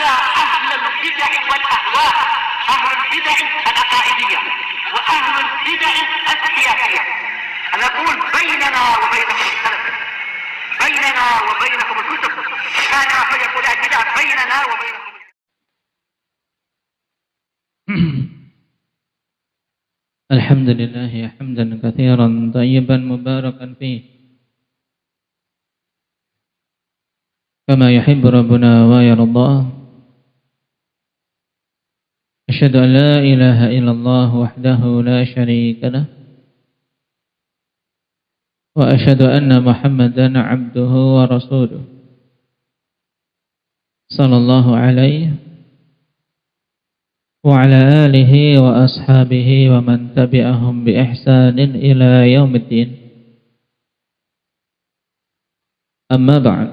حتى أهل البدع والأهواء، أهل البدع العقائدية وأهل البدع السياسية. أنا أقول بيننا وبينكم السلف، بيننا وبينكم الكتب، كان فيقول البدع بيننا وبينكم. الحمد لله حمدا كثيرا طيبا مباركا فيه كما يحب ربنا ويرضاه. أشهد أن لا إله إلا الله وحده لا شريك له، وأشهد أن محمدا عبده ورسوله صلى الله عليه وعلى آله وأصحابه ومن تبعهم بإحسان إلى يوم الدين. أما بعد.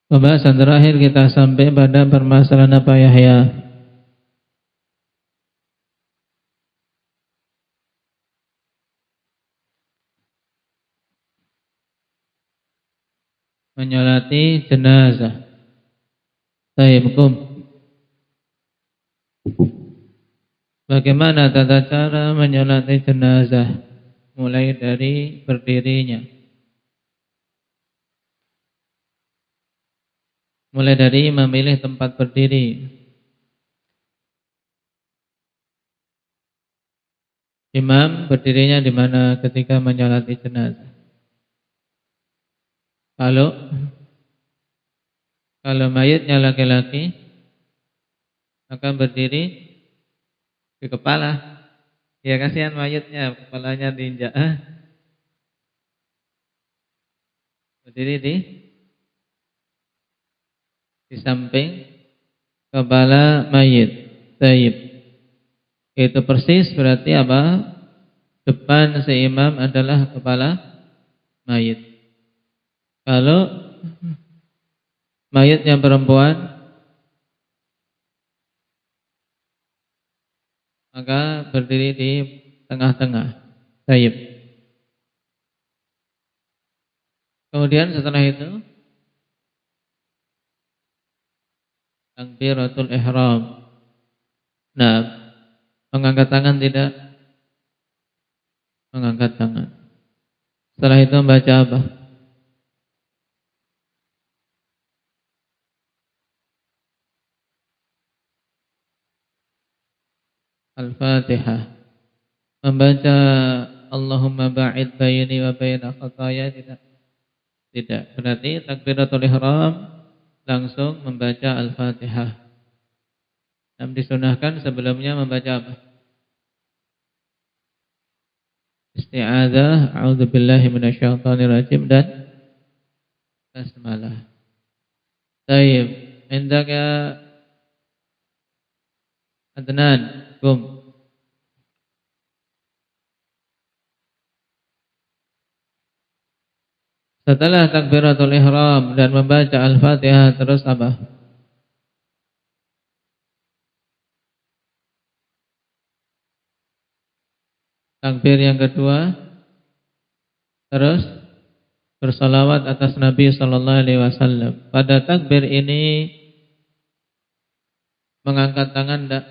Pembahasan terakhir kita sampai pada permasalahan apa, Yahya? Menyolati jenazah. Baikkum. Bagaimana tata cara menyolati jenazah? Mulai dari berdirinya, mulai dari memilih tempat berdiri. Imam berdirinya di mana ketika menyolati jenazah? Kalau mayitnya laki-laki, maka berdiri di kepala. Ya, kasihan mayitnya, kepalanya diinjak. Berdiri di samping kepala mayit. Taib. Itu persis berarti apa? Depan si imam adalah kepala mayit. Kalau mayitnya perempuan, maka berdiri di tengah-tengah. Taib. Kemudian setelah itu takbiratul ihram. Nah, mengangkat tangan tidak? Mengangkat tangan. Setelah itu membaca apa? Al-Fatihah. Membaca Allahumma ba'id bayni wa baina khataya tidak? Tidak. Berarti takbiratul ihram langsung membaca Al-Fatihah. Dan disunahkan sebelumnya membaca apa? Isti'adzah, a'udzubillahi minasyaitonirrajim, dan basmalah. Baik, indaka Adnan, kum. Setelah takbiratul ihram dan membaca Al-Fatihah, terus apa? Takbir yang kedua, terus bersalawat atas Nabi sallallahu alaihi wasallam. Pada takbir ini mengangkat tangan enggak?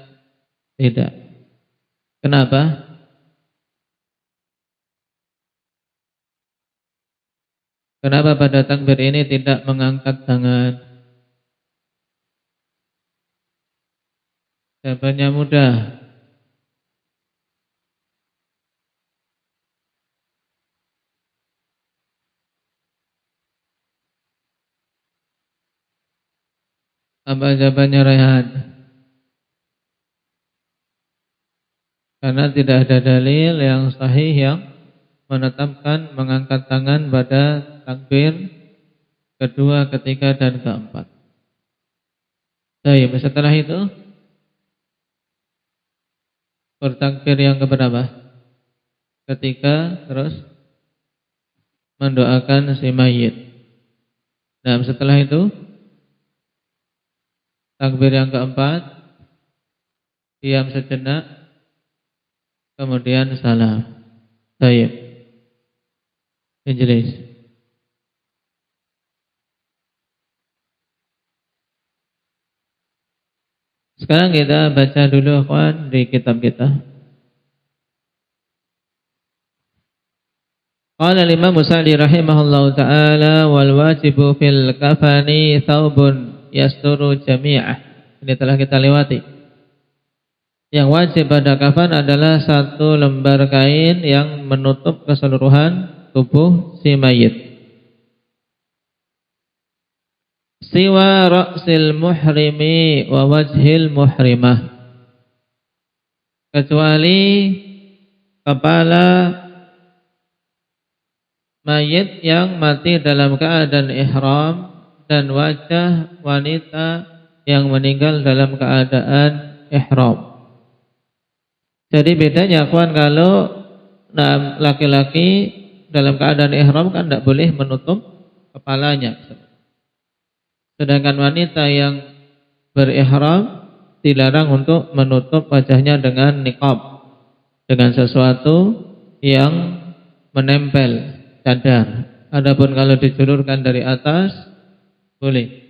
Tidak. Kenapa? Kenapa pada takbir ini tidak mengangkat tangan? Jawabannya mudah. Apa jawabannya, Raihan? Karena tidak ada dalil yang sahih yang menetapkan mengangkat tangan pada takbir kedua, ketiga, dan keempat. Baik, setelah itu bertakbir yang keberapa? Ketiga, terus mendoakan si mayit. Nah, setelah itu takbir yang keempat, diam sejenak, kemudian salam. Baik. Injelis. Sekarang kita baca dulu kawan di kitab kita. Qala al-Imam Sa'di rahimahullahu ta'ala wal wajibu fil kafani thawbun yasturu jami'ah. Ini telah kita lewati. Yang wajib pada kafan adalah satu lembar kain yang menutup keseluruhan tubuh si mayit. Siwa ra'sil muhrimi wa wajhil muhrimah. Kecuali kepala mayit yang mati dalam keadaan ihram dan wajah wanita yang meninggal dalam keadaan ihram. Jadi bedanya kawan, kalau laki-laki dalam keadaan ihram kan tidak boleh menutup kepalanya. Sedangkan wanita yang berihram dilarang untuk menutup wajahnya dengan niqab, dengan sesuatu yang menempel, cadar. Adapun kalau dijulurkan dari atas boleh.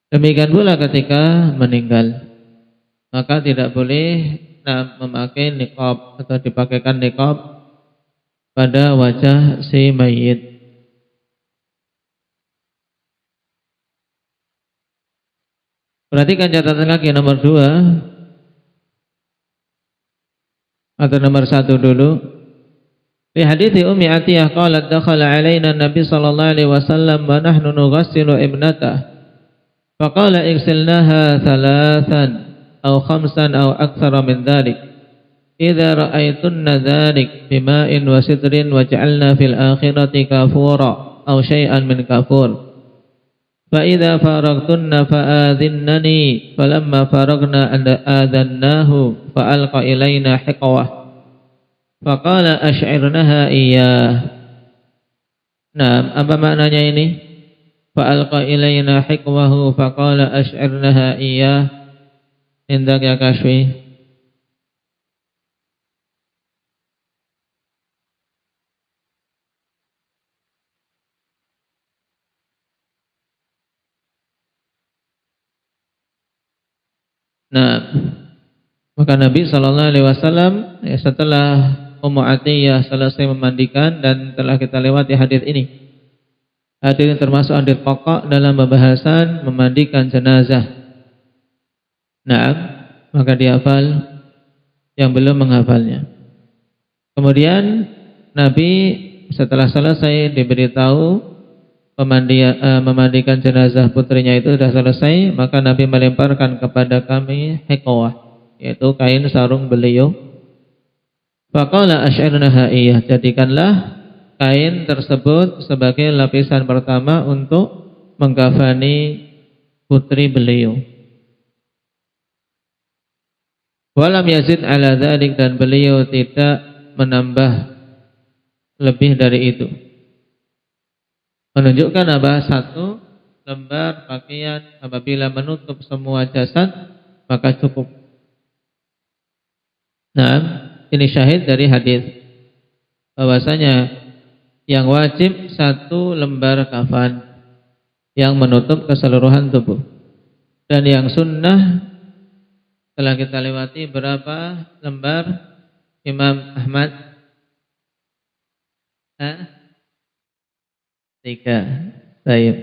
Demikian pula ketika meninggal, maka tidak boleh memakai niqab atau dipakaikan niqab pada wajah si mayit. Perhatikan catatan kaki nomor 2 atau nomor 1 dulu. Di hadithi Ummi Atiyah qalat dakhala alaina Nabi sallallahu alaihi wasallam wa nahnu nughassilu ibnatah. Faqala igsilnaha thalathan aw khamsan aw aktsara min dhalik. Idza ra'aytunna dhalik bima'in wa sidrin waj'alna fil akhirati kafura aw syai'an min kafur. Fa idza faragtunna fa'adhinnani falamma faragna adhannahu fa alqa ilaina hiqwah. Faqala ash'irnaha iyyah. Nah, apa maknanya ini? Fa'alqa ilaina hiqwahu faqala ash'irnaha iyyah. Indak ya Kashfi. Nah, maka Nabi sallallahu alaihi wasallam setelah Ummu Atiyah selesai memandikan, dan telah kita lewati hadis ini. Hadis ini termasuk hadis pokok dalam pembahasan memandikan jenazah. Nah, maka dihafal yang belum menghafalnya. Kemudian Nabi setelah selesai diberitahu memandikan jenazah putrinya itu sudah selesai, maka Nabi melemparkan kepada kami hiqwah, yaitu kain sarung beliau. Faqala ash'irnaha iyyah, jadikanlah kain tersebut sebagai lapisan pertama untuk mengkafani putri beliau. Walam yazid ala dzalik, dan beliau tidak menambah lebih dari itu. Menunjukkan apa? Satu lembar pakaian apabila menutup semua jasad maka cukup. Nah, ini syahid dari hadis bahwasanya yang wajib satu lembar kafan yang menutup keseluruhan tubuh, dan yang sunnah telah kita lewati berapa lembar Imam Ahmad? 3. Baik.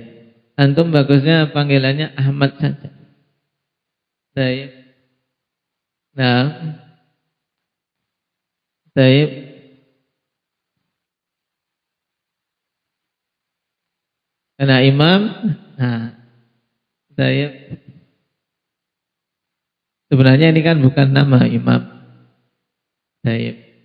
Antum bagusnya panggilannya Ahmad saja. Baik. Nah. Baik. Karena imam. Nah. Baik. Sebenarnya ini kan bukan nama imam. Baik.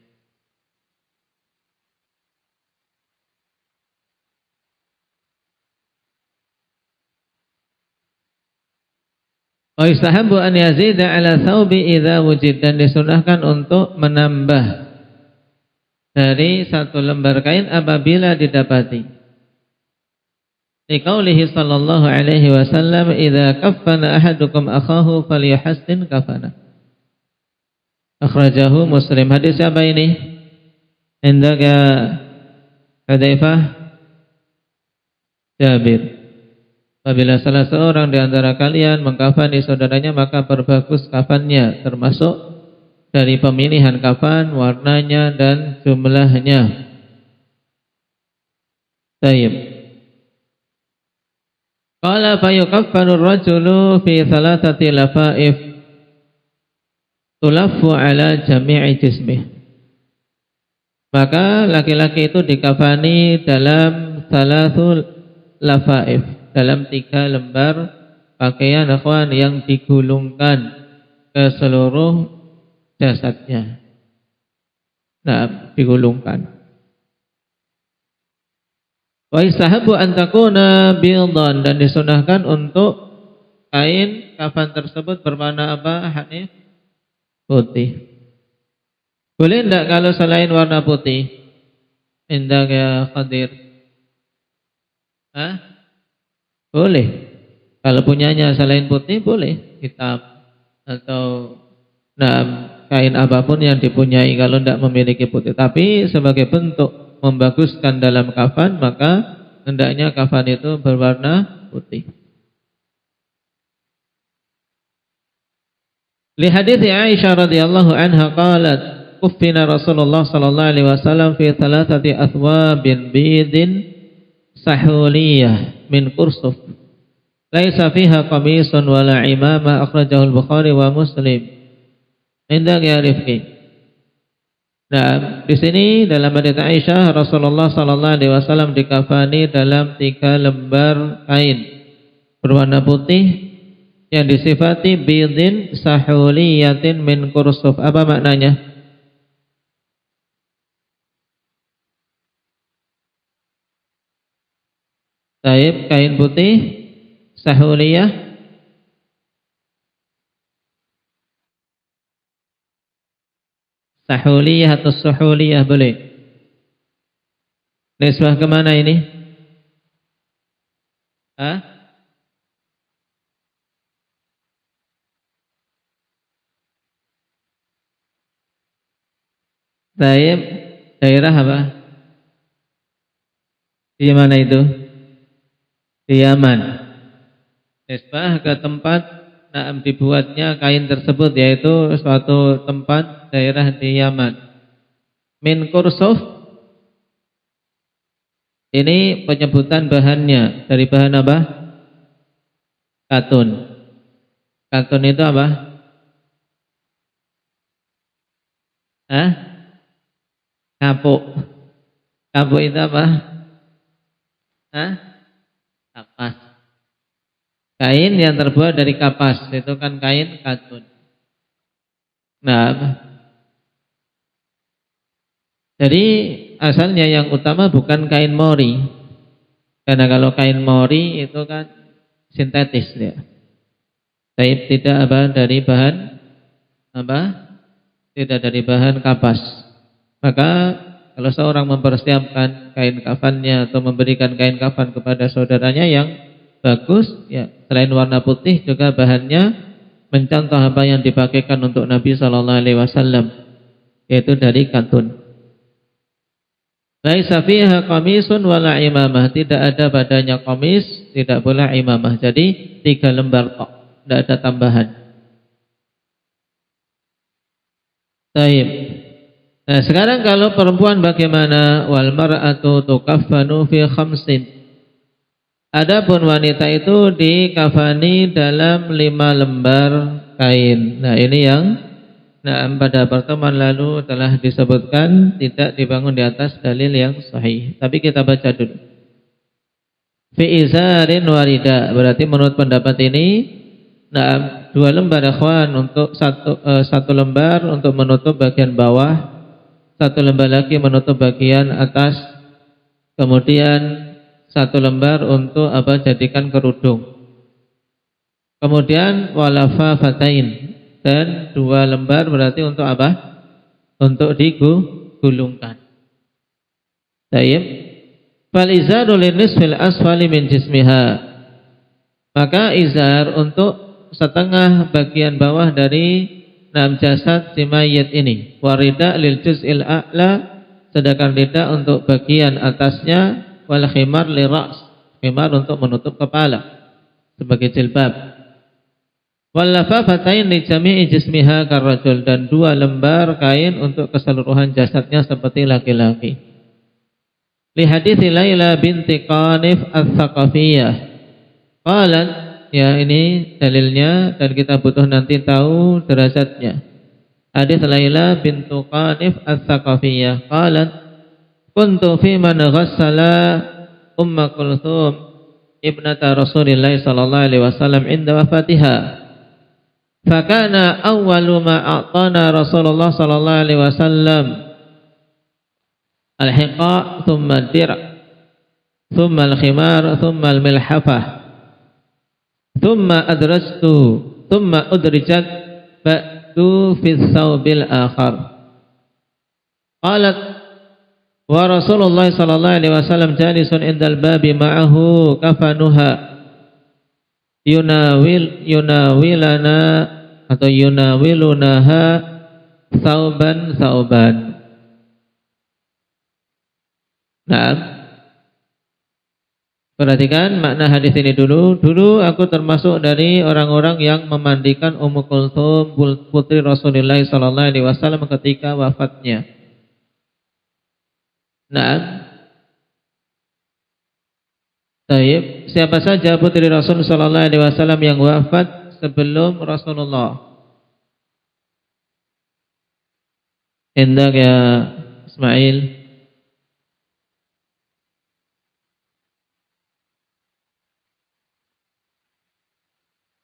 Wa yustahabbu an yazida ala thawbi idza wujid, dan disunahkan untuk menambah dari satu lembar kain apabila didapati. Liqaulihi sallallahu alaihi wasallam idza kaffana ahadukum akhahu falyuhassin kafana. Akhrajahu Muslim. Hadis siapa ini? Indaka Hudzaifah? Jabir Apabila salah seorang di antara kalian mengkafani saudaranya, maka perbagus kafannya, termasuk dari pemilihan kafan, warnanya dan jumlahnya. Tayyib. Qala fa yukaffanu ar-rajulu fi thalathati lafaif tulaffu ala jami'i jismih. Maka laki-laki itu dikafani dalam salasul lafaif, dalam 3 lembar pakaian akhwan yang digulungkan ke seluruh jasadnya. Nah, digulungkan. Wa istahabu an takuna bildan, dan disunahkan untuk kain kafan tersebut berwarna apa, Hanif? Putih. Boleh enggak kalau selain warna putih? Indah ya Qadir? Hah? Boleh. Kalau punyanya selain putih boleh, hitam atau kain apapun yang dipunyai kalau tidak memiliki putih. Tapi sebagai bentuk membaguskan dalam kafan, maka hendaknya kafan itu berwarna putih. Li hadits Aisyah radhiyallahu anha qalat kuffina Rasulullah sallallahu alaihi wasallam fi thalathati athwabin bidin sahuliyah min kursuf laisa fiha qamisun wala imamah, akhrajahu al-Bukhari wa Muslim. Indah ya Rifki. Nah, di sini dalam hadits Aisyah, Rasulullah sallallahu alaihi wasallam dikafani dalam 3 lembar kain berwarna putih yang disifati bidin sahuliyatin min kursuf. Apa maknanya? Taib, kain putih sahuliyah. Sahuliyah atau suhuliyah boleh. Nisbah kemana ini? Hah? Taib, daerah apa? Di mana itu? Di Yaman. Nisbah ke tempat dibuatnya kain tersebut, yaitu suatu tempat daerah di Yaman. Min kursuf, ini penyebutan bahannya. Dari bahan apa? Katun. Katun itu apa? Hah? Kapuk. Kapuk itu apa? Hah? Kapas. Kain yang terbuat dari kapas, itu kan kain katun. Nah, jadi asalnya yang utama bukan kain mori. Karena kalau kain mori itu kan sintetis ya. Tapi tidak apa dari bahan apa? Tidak dari bahan kapas. Maka kalau seorang mempersiapkan kain kafannya atau memberikan kain kafan kepada saudaranya yang bagus, ya selain warna putih juga bahannya mencontoh apa yang dipakaikan untuk Nabi Sallallahu Alaihi Wasallam, yaitu dari katun. Laisa fiha qamisun wala imamah, tidak ada padanya qamis, tidak pula imamah. Jadi 3 lembar tok, tidak ada tambahan. Taib. Nah, sekarang kalau perempuan bagaimana? Wal mar'atu tukaffanu fi khamsin. Adapun wanita itu dikafani dalam 5 lembar kain. Nah, ini yang pada pertemuan lalu telah disebutkan, tidak dibangun di atas dalil yang sahih. Tapi kita baca dulu. Fi izarin warida, berarti menurut pendapat ini 2 lembar ikhwan untuk satu lembar untuk menutup bagian bawah, 1 lembar lagi menutup bagian atas, kemudian 1 lembar untuk apa? Jadikan kerudung. Kemudian walafa fatain, dan 2 lembar berarti untuk apa? Untuk digulungkan. Tayyib. Fal izaru linisfil asfali min jismiha. Maka izar untuk setengah bagian bawah dari jasad si mayit ini. Warida lil juz'il a'la, sedangkan rida untuk bagian atasnya. Wal khimar li ra's, khimar untuk menutup kepala. sebagai jilbab. Wal lafafatain li jami'i jismiha karrajul, dan 2 lembar kain untuk keseluruhan jasadnya seperti laki-laki. Li hadits Laila binti Qanif Ats-Tsaqafiyah. Qalat, ya ini dalilnya dan kita butuh nanti tahu derajatnya. Hadits Laila bintu Qanif Ats-Tsaqafiyah. Qalat, kuntu fi man ghassala Umma Kulthum ibnata Rasulillah sallallahu alaihi wasallam inda wafatiha. Fakana awwalu ma a'tana Rasulullah sallallahu alaihi wasallam al-hiqa thumma ad-dir' thumma al-khimar thumma al-milhafah thumma adrajtu thumma udrijat ba'du fi thawbil akhar. Qalat wa Rasulullah sallallahu alaihi wasallam jalisun indal babi ma'ahu kafanuha yunawilana atau yunawilunaha sauban. Nah, perhatikan makna hadis ini dulu. Dulu aku termasuk dari orang-orang yang memandikan Ummu Kulthum putri Rasulullah sallallahu alaihi wasallam ketika wafatnya. Nah, baik, siapa saja putri Rasul sallallahu alaihi wasallam yang wafat sebelum Rasulullah? Hendak ya Ismail.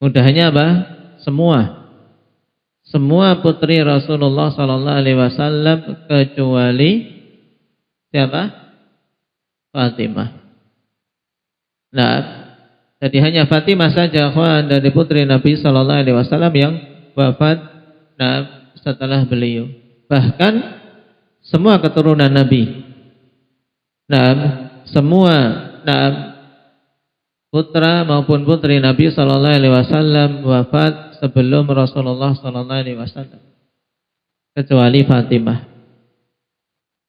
Mudahnya apa? Semua putri Rasulullah sallallahu alaihi wasallam kecuali siapa? Fatimah. Nah, jadi hanya Fatimah saja dari putri Nabi sallallahu alaihi wasallam yang wafat setelah beliau. Bahkan semua keturunan Nabi. Semua putra maupun putri Nabi sallallahu alaihi wasallam wafat sebelum Rasulullah sallallahu alaihi wasallam. Kecuali Fatimah.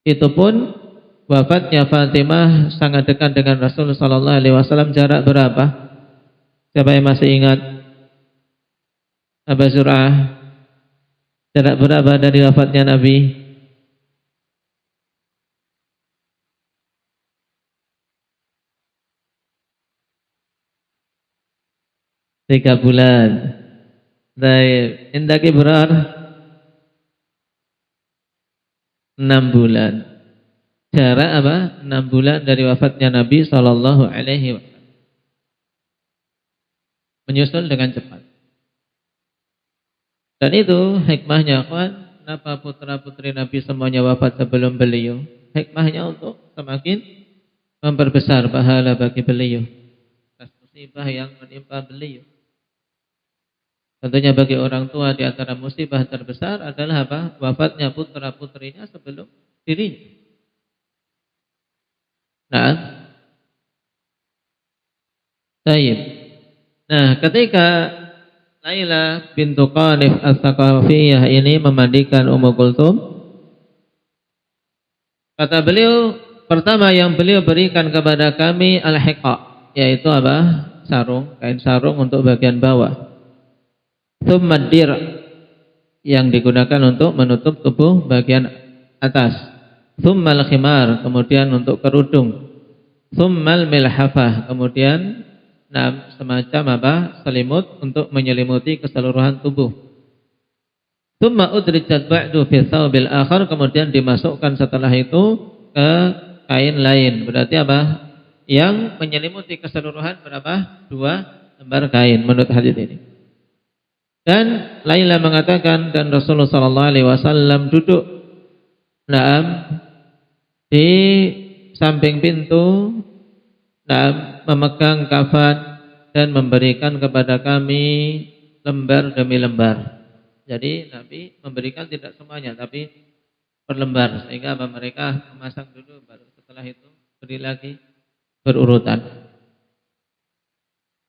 Itu pun wafatnya Fatimah sangat dekat dengan Rasul sallallahu alaihi wasallam. Jarak berapa? Siapa yang masih ingat? Abu Zur'ah. Jarak berapa dari wafatnya Nabi? 3 bulan. Baik, indaki berar 6 bulan. Jarak apa? 6 bulan dari wafatnya Nabi sallallahu alaihi wasallam. Menyusul dengan cepat. Dan itu hikmahnya, kawan. Kenapa putra-putri Nabi semuanya wafat sebelum beliau? Hikmahnya untuk semakin memperbesar pahala bagi beliau atas musibah yang menimpa beliau. Tentunya bagi orang tua di antara musibah terbesar adalah apa? Wafatnya putra-putrinya sebelum dirinya. Nah, ketika Laila bintu Qanif Ats-Tsaqafiyah ini memandikan Ummu Kulthum, kata beliau, pertama yang beliau berikan kepada kami al-hiqa, yaitu apa? Sarung, kain sarung untuk bagian bawah. Tsumma ad-dir, yang digunakan untuk menutup tubuh bagian atas. Tsumma al-khimar, kemudian untuk kerudung. Tsumma al-milhafah, kemudian semacam apa? Selimut untuk menyelimuti keseluruhan tubuh. Tsumma udrijat ba'du fi thawbil akhar, kemudian dimasukkan setelah itu ke kain lain. Berarti apa? Yang menyelimuti keseluruhan berapa? 2 lembar kain menurut hadis ini. Dan Laila mengatakan, dan Rasulullah sallallahu alaihi wasallam duduk di samping pintu, memegang kafan dan memberikan kepada kami lembar demi lembar. Jadi Nabi memberikan tidak semuanya, tapi per lembar, sehingga mereka memasang dulu, baru setelah itu beri lagi berurutan.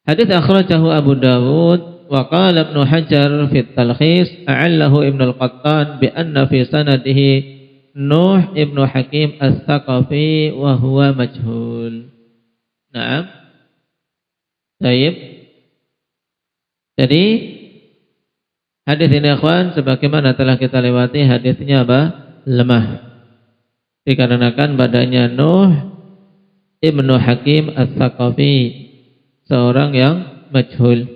Hadits akhrajahu Abu Dawud. Wa qala Ibnu Hajar fi at-Talkhis a'allahu Ibnu al-Qattan bi anna fi sanadihi Nuh Ibnu Hakim Ats-Tsaqafi wa huwa majhul. Naam. Baik. Jadi hadis ini akhwan sebagaimana telah kita lewati, hadisnya apa? Lemah. Dikarenakan badannya Nuh Ibnu Hakim Ats-Tsaqafi, seorang yang majhul.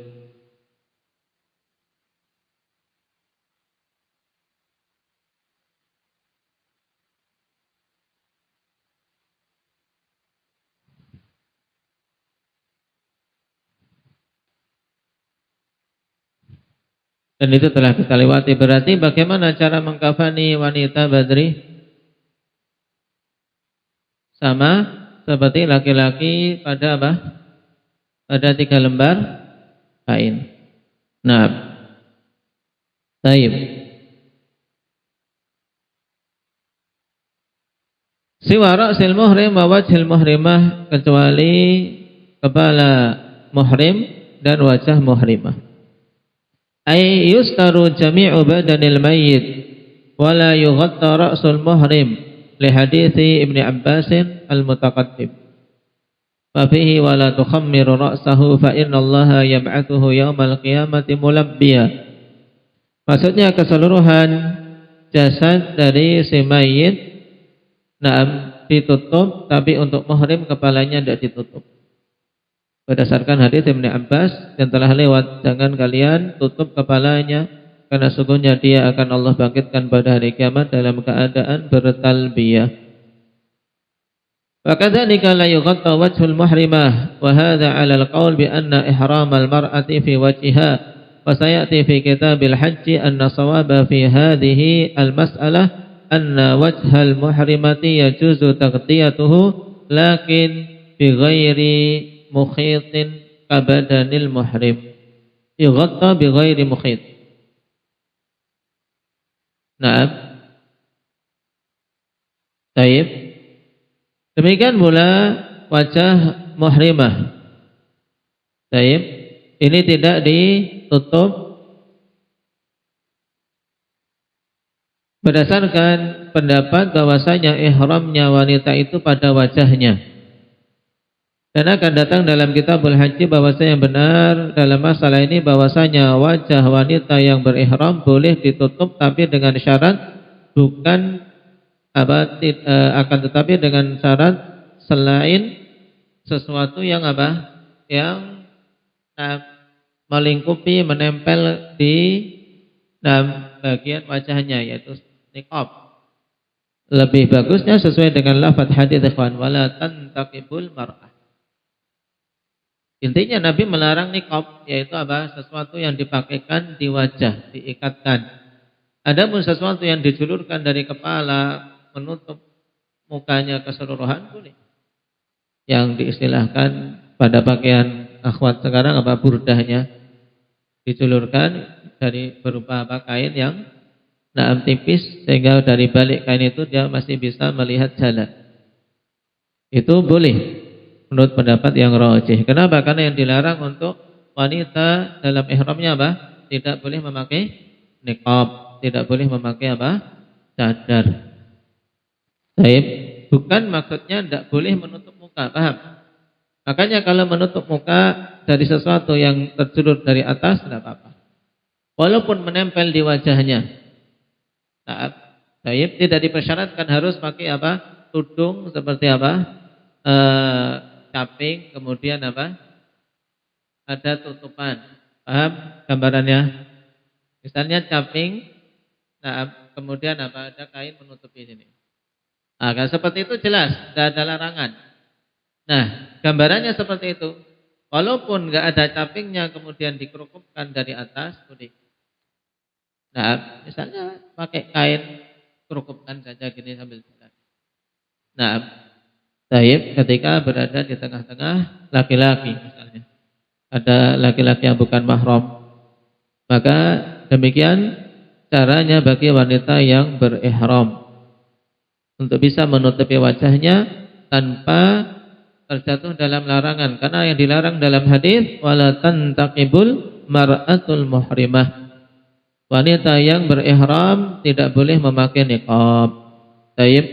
Dan itu telah kita lewati. Berarti bagaimana cara mengkafani wanita Badri? Sama seperti laki-laki pada apa? Pada 3 lembar kain. Nah, taib. Siwa ra'sil muhrim wa wajhil muhrimah, kecuali kepala muhrim dan wajah muhrimah. Ay yustaru jami'u badanil mayyit wa la yughatta ra'sul muhrim li hadithi Ibnu Abbas al-mutaqaddim. Fa fihi wa la tukhammiru ra'sahu fa inna Allaha yab'athuhu yaumal qiyamati mulabbiya. Maksudnya keseluruhan jasad dari si mayit ditutup, tapi untuk muhrim kepalanya tidak ditutup. Berdasarkan hadis Ibnu Abbas yang telah lewat, jangan kalian tutup kepalanya, karena sungguhnya dia akan Allah bangkitkan pada hari kiamat dalam keadaan bertalbiyah. Wa kadzalika la yughatta wajhul muhrimah, wa hadza 'ala al-qaul bi anna ihram al-mar'ati fi wajhiha, wa sayati fi kitabil hajj anna sawaba fi hadhihi al-mas'alah anna wajhal muhrimati yajuzu taghtiyatuhu lakin bi ghairi mukhitin kabadanil muhrim. Yughatta bi ghairi mukhit. Naam. Baik. Demikian pula wajah muhrimah. Baik. Ini tidak ditutup berdasarkan pendapat bahwasanya ihramnya wanita itu pada wajahnya. Dan akan datang dalam kitabul haji bahwasanya yang benar dalam masalah ini bahwasanya wajah wanita yang berihram boleh ditutup, tapi dengan syarat bukan akan tetapi dengan syarat selain sesuatu yang yang melingkupi, menempel di bagian wajahnya, yaitu niqab. Lebih bagusnya sesuai dengan lafaz hadits ikhwan, wala tantaqibul mar'ah. Intinya Nabi melarang niqab, yaitu sesuatu yang dipakaikan di wajah, diikatkan. Adapun sesuatu yang dijulurkan dari kepala menutup mukanya keseluruhan boleh. Yang diistilahkan pada pakaian akhwat sekarang burdahnya, dijulurkan dari berupa kain yang tipis, sehingga dari balik kain itu dia masih bisa melihat jalan. Itu boleh menurut pendapat yang rajih. Kenapa? Karena yang dilarang untuk wanita dalam ihramnya tidak boleh memakai niqab, tidak boleh memakai cadar. Baik, bukan maksudnya tidak boleh menutup muka, paham? Makanya kalau menutup muka dari sesuatu yang terjulur dari atas tidak apa-apa, walaupun menempel di wajahnya. Baik, tidak dipersyaratkan harus pakai tudung seperti caping, kemudian ada tutupan. Paham gambarannya? Misalnya caping, kemudian ada kain menutupi sini. Kalau seperti itu jelas, tidak ada larangan. Nah, gambarannya seperti itu. Walaupun nggak ada capingnya, kemudian dikerukupkan dari atas, boleh. Nah, misalnya pakai kain, kerukupkan saja gini sambil jalan. Nah, taib ketika berada di tengah-tengah laki-laki misalnya, ada laki-laki yang bukan mahram, maka demikian caranya bagi wanita yang berihram untuk bisa menutupi wajahnya tanpa terjatuh dalam larangan. Karena yang dilarang dalam hadis wala tantaqibul mar'atul muhrimah, wanita yang berihram tidak boleh memakai niqab. Taib.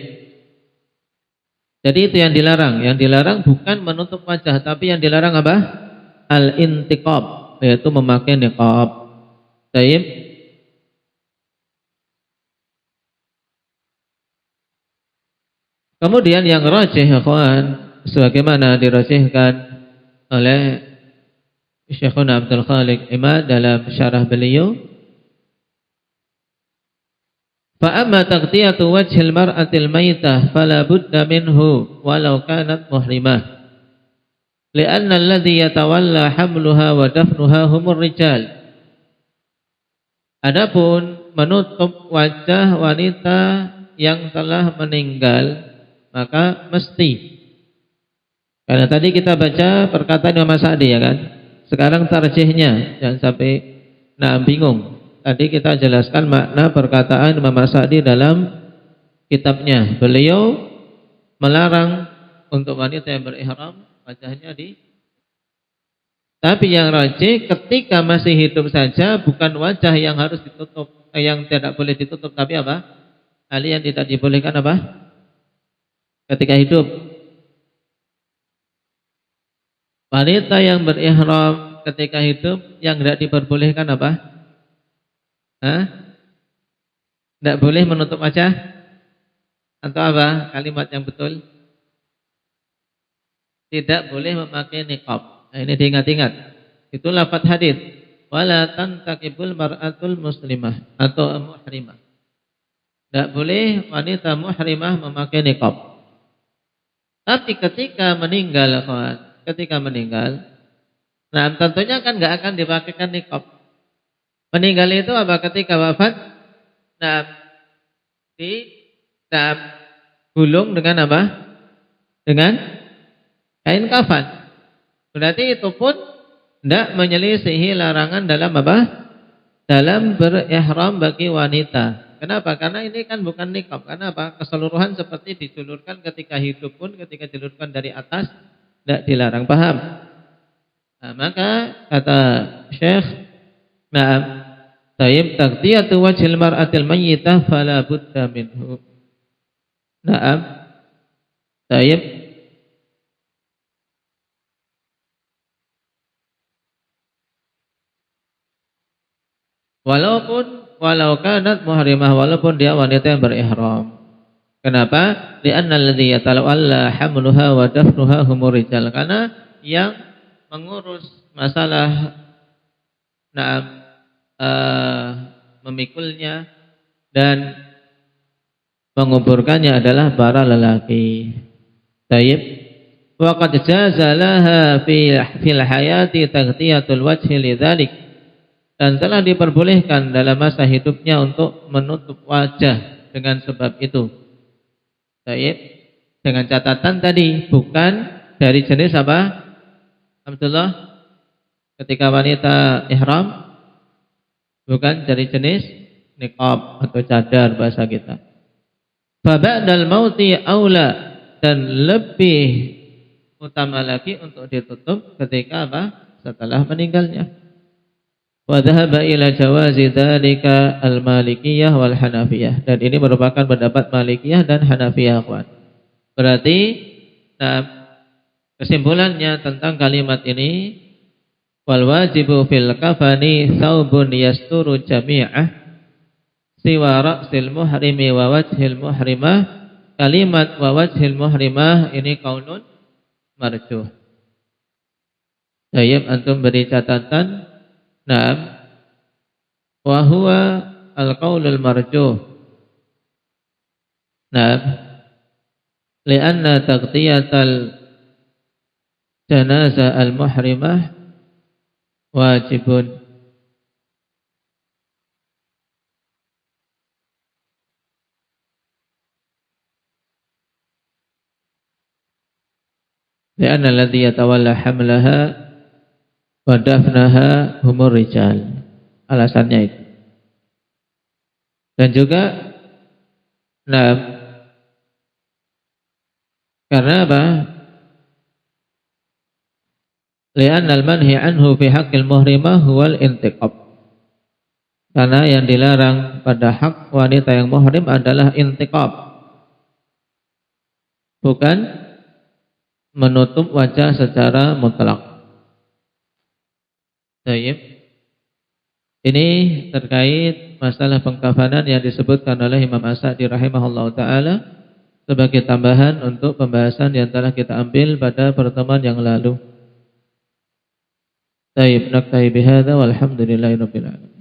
Jadi itu yang dilarang. Yang dilarang bukan menutup wajah, tapi yang dilarang Al-intiqab. yaitu memakai niqab. Baik. Kemudian yang rajih, ikhwan, sebagaimana dirajihkan oleh Syekhuna Abdul Khaliq Imad dalam syarah beliau, fa amma taghtiyatu wajhil mar'atil maitah fala budda minhu walau kanat muhrimah li'anna alladhi yatawalla hamluha wa dafnuha humur rijal. Adapun menutup wajah wanita yang telah meninggal maka mesti. Karena tadi kita baca perkataan Imam Sa'di, ya kan? Sekarang tarjihnya, jangan sampai bingung. Tadi kita jelaskan makna perkataan Imam Sa'di dalam kitabnya. Beliau melarang untuk wanita yang berihram wajahnya tapi yang rajih ketika masih hidup saja bukan wajah yang harus ditutup, yang tidak boleh ditutup, tapi apa? Hal yang tidak dibolehkan apa? Ketika hidup. Wanita yang berihram ketika hidup yang tidak diperbolehkan apa? Tidak boleh menutup wajah? Atau apa kalimat yang betul? Tidak boleh memakai niqab. Nah, ini diingat-ingat. Itu lafaz hadis. Wala tantakibul mar'atul muslimah atau muhrimah. Tidak boleh wanita muhrimah memakai niqab. Tapi ketika meninggal, nah tentunya kan nggak akan dipakaikan niqab. Meninggal itu apa? Ketika wafat, digulung dengan apa? Dengan kain kafan. Berarti itu pun tidak menyelisihi larangan dalam apa? Dalam berihram bagi wanita. Kenapa? Karena ini kan bukan niqab. Karena apa? Keseluruhan seperti dijulurkan ketika hidup pun, ketika dijulurkan dari atas tidak dilarang. Paham? Nah, maka kata Syekh, tayyib taghtiyatu wajhil mar'atil mayyitah fala budda minhu. Tayyib. Walau kanat muhrimah, walaupun dia wanita yang berihram. Kenapa? Li'anna alladhi yatalawalla hamluha wa dafnuha humur rijal. Karena yang mengurus masalah memikulnya dan menguburkannya adalah para lelaki. Tayyib. Wa qad jaza laha fil hayati taghtiyatul wajhi lidzalik. Dan telah diperbolehkan dalam masa hidupnya untuk menutup wajah dengan sebab itu. Baik. Dengan catatan tadi bukan dari jenis apa? Abdullah, ketika wanita ihram bukan dari jenis niqab atau cadar bahasa kita. Fa ba'dal mauti aula, dan lebih utama lagi untuk ditutup ketika apa? Setelah meninggalnya. Wa dhahaba ila jawazi dzalika al-Malikiyah wal Hanafiyah, dan ini merupakan pendapat Malikiyah dan Hanafiyah, kawan. Berarti kesimpulannya tentang kalimat ini, wal wajibu fil kafani thawbun yasturu jami'ah siwa ra'sil muhrimi wa wajhil muhrimah. Kalimat wa wajhil muhrimah ini qaulun marjuh. Tayyib, antum beri catatan. Wa huwa al-qaulul marjuh. Lianna taghtiyatal janazah al-muhrimah wajibun. Lianna alladhi yatawalla hamlaha wa dafnaha humur rijal. Alasannya itu. Dan juga karena apa? Li'anna al-manhi anhu fi haqqil muhrimah huwal intiqab. Karena yang dilarang pada hak wanita yang muhrim adalah intiqab, bukan menutup wajah secara mutlak. Baik. Ini terkait masalah pengkafanan yang disebutkan oleh Imam As-Sa'di rahimahullah ta'ala sebagai tambahan untuk pembahasan yang telah kita ambil pada pertemuan yang lalu. Baik, naktahi bihadza walhamdulillahi rabbil alamin.